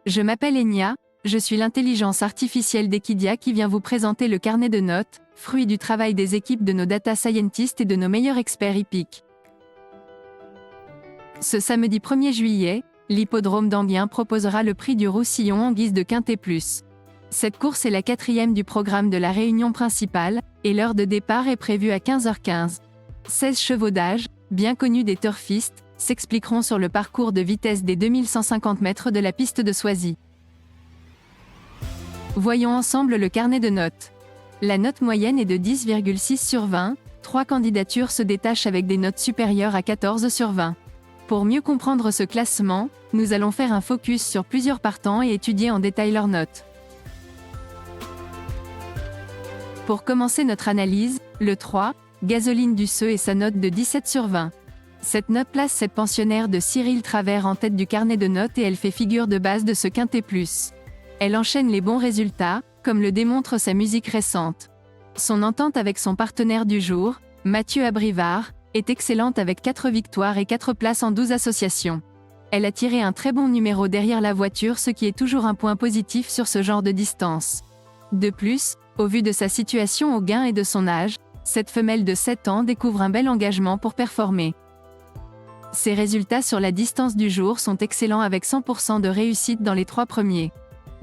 Je m'appelle Enya, je suis l'intelligence artificielle d'Equidia qui vient vous présenter le carnet de notes, fruit du travail des équipes de nos data scientists et de nos meilleurs experts hippiques. Ce samedi 1er juillet, l'hippodrome d'Anguien proposera le prix du Roussillon en guise de Quintet Plus. Cette course est la 4e du programme de la réunion principale, et l'heure de départ est prévue à 15h15. 16 chevaux d'âge, bien connus des turfistes, s'expliqueront sur le parcours de vitesse des 2150 mètres de la piste de Soisy. Voyons ensemble le carnet de notes. La note moyenne est de 10,6 sur 20, 3 candidatures se détachent avec des notes supérieures à 14 sur 20. Pour mieux comprendre ce classement, nous allons faire un focus sur plusieurs partants et étudier en détail leurs notes. Pour commencer notre analyse, le 3, Gasoline Duceux et sa note de 17 sur 20. Cette note place cette pensionnaire de Cyril Travers en tête du carnet de notes et elle fait figure de base de ce Quintet Plus. Elle enchaîne les bons résultats, comme le démontre sa musique récente. Son entente avec son partenaire du jour, Mathieu Abrivard, est excellente avec 4 victoires et 4 places en 12 associations. Elle a tiré un très bon numéro derrière la voiture, ce qui est toujours un point positif sur ce genre de distance. De plus, au vu de sa situation au gain et de son âge, cette femelle de 7 ans découvre un bel engagement pour performer. Ses résultats sur la distance du jour sont excellents avec 100% de réussite dans les 3 premiers.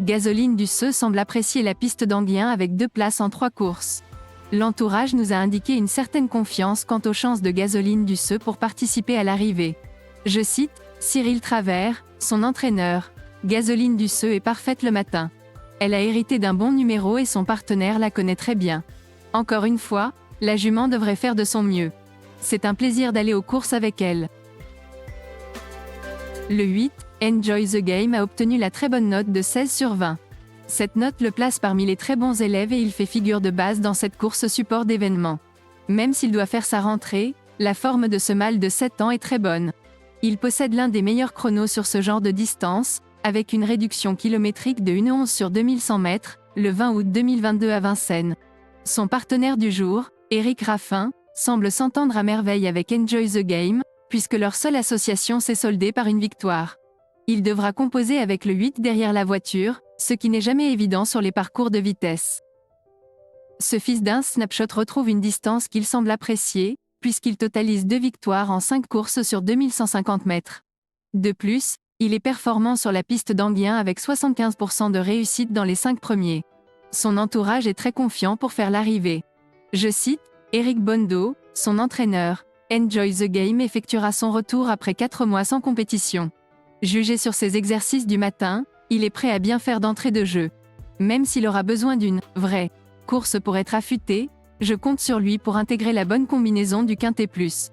Gasoline Duceux semble apprécier la piste d'Anguien avec 2 places en 3 courses. L'entourage nous a indiqué une certaine confiance quant aux chances de Gasoline Duceux pour participer à l'arrivée. Je cite Cyril Travers, son entraîneur. Gasoline Duceux est parfaite le matin. Elle a hérité d'un bon numéro et son partenaire la connaît très bien. Encore une fois, la jument devrait faire de son mieux. C'est un plaisir d'aller aux courses avec elle. Le 8, Enjoy the Game a obtenu la très bonne note de 16 sur 20. Cette note le place parmi les très bons élèves et il fait figure de base dans cette course support d'événements. Même s'il doit faire sa rentrée, la forme de ce mâle de 7 ans est très bonne. Il possède l'un des meilleurs chronos sur ce genre de distance, avec une réduction kilométrique de 1,11 sur 2100 mètres, le 20 août 2022 à Vincennes. Son partenaire du jour, Éric Raffin, semble s'entendre à merveille avec Enjoy the Game, puisque leur seule association s'est soldée par une victoire. Il devra composer avec le 8 derrière la voiture, ce qui n'est jamais évident sur les parcours de vitesse. Ce fils d'un snapshot retrouve une distance qu'il semble apprécier, puisqu'il totalise 2 victoires en 5 courses sur 2150 mètres. De plus, il est performant sur la piste d'Anguien avec 75% de réussite dans les 5 premiers. Son entourage est très confiant pour faire l'arrivée. Je cite Éric Bondo, son entraîneur. Enjoy the Game effectuera son retour après 4 mois sans compétition. Jugé sur ses exercices du matin, il est prêt à bien faire d'entrée de jeu. Même s'il aura besoin d'une vraie course pour être affûté, je compte sur lui pour intégrer la bonne combinaison du Quintet Plus.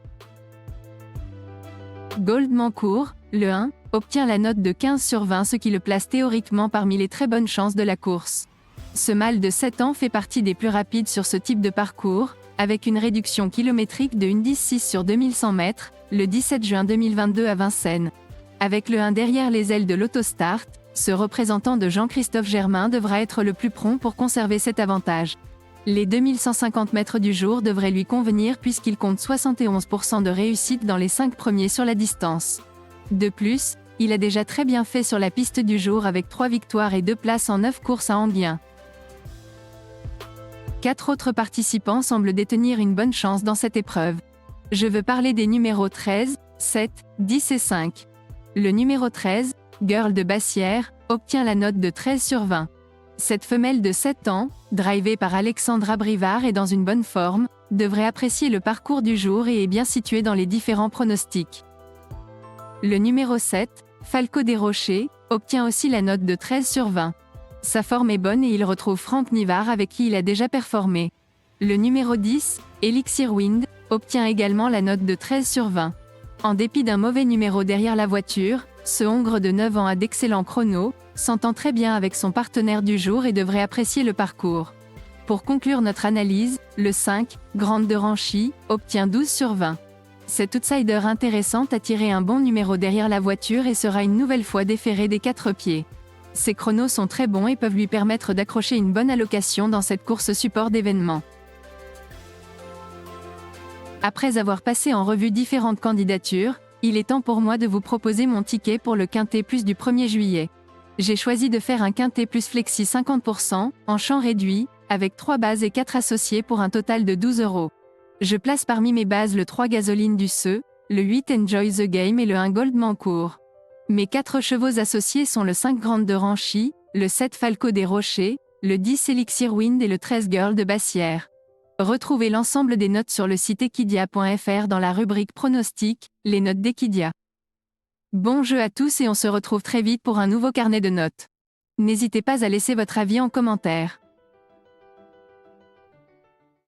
Gold Mancourt, le 1, obtient la note de 15 sur 20, ce qui le place théoriquement parmi les très bonnes chances de la course. Ce mâle de 7 ans fait partie des plus rapides sur ce type de parcours, avec une réduction kilométrique de 1,16 sur 2100 mètres, le 17 juin 2022 à Vincennes. Avec le 1 derrière les ailes de l'autostart, ce représentant de Jean-Christophe Germain devra être le plus prompt pour conserver cet avantage. Les 2150 mètres du jour devraient lui convenir puisqu'il compte 71% de réussite dans les 5 premiers sur la distance. De plus, il a déjà très bien fait sur la piste du jour avec 3 victoires et 2 places en 9 courses à Anguien. 4 autres participants semblent détenir une bonne chance dans cette épreuve. Je veux parler des numéros 13, 7, 10 et 5. Le numéro 13, Girl de Bassière, obtient la note de 13 sur 20. Cette femelle de 7 ans, drivée par Alexandre Abrivard et dans une bonne forme, devrait apprécier le parcours du jour et est bien située dans les différents pronostics. Le numéro 7, Falco des Rochers, obtient aussi la note de 13 sur 20. Sa forme est bonne et il retrouve Franck Nivard avec qui il a déjà performé. Le numéro 10, Elixir Wind, obtient également la note de 13 sur 20. En dépit d'un mauvais numéro derrière la voiture, ce hongre de 9 ans a d'excellents chronos, s'entend très bien avec son partenaire du jour et devrait apprécier le parcours. Pour conclure notre analyse, le 5, Grande de Ranchy, obtient 12 sur 20. Cet outsider intéressant a tiré un bon numéro derrière la voiture et sera une nouvelle fois déféré des 4 pieds. Ses chronos sont très bons et peuvent lui permettre d'accrocher une bonne allocation dans cette course support d'événements. Après avoir passé en revue différentes candidatures, il est temps pour moi de vous proposer mon ticket pour le Quintet Plus du 1er juillet. J'ai choisi de faire un quintet plus flexi 50%, en champ réduit, avec 3 bases et 4 associés pour un total de 12 €. Je place parmi mes bases le 3 Gasoline du Seu, le 8 Enjoy the Game et le 1 Gold Mancourt. Mes 4 chevaux associés sont le 5 Grande de Ranchy, le 7 Falco des Rochers, le 10 Elixir Wind et le 13 Girl de Bassière. Retrouvez l'ensemble des notes sur le site equidia.fr dans la rubrique Pronostics, les notes d'Equidia. Bon jeu à tous et on se retrouve très vite pour un nouveau carnet de notes. N'hésitez pas à laisser votre avis en commentaire.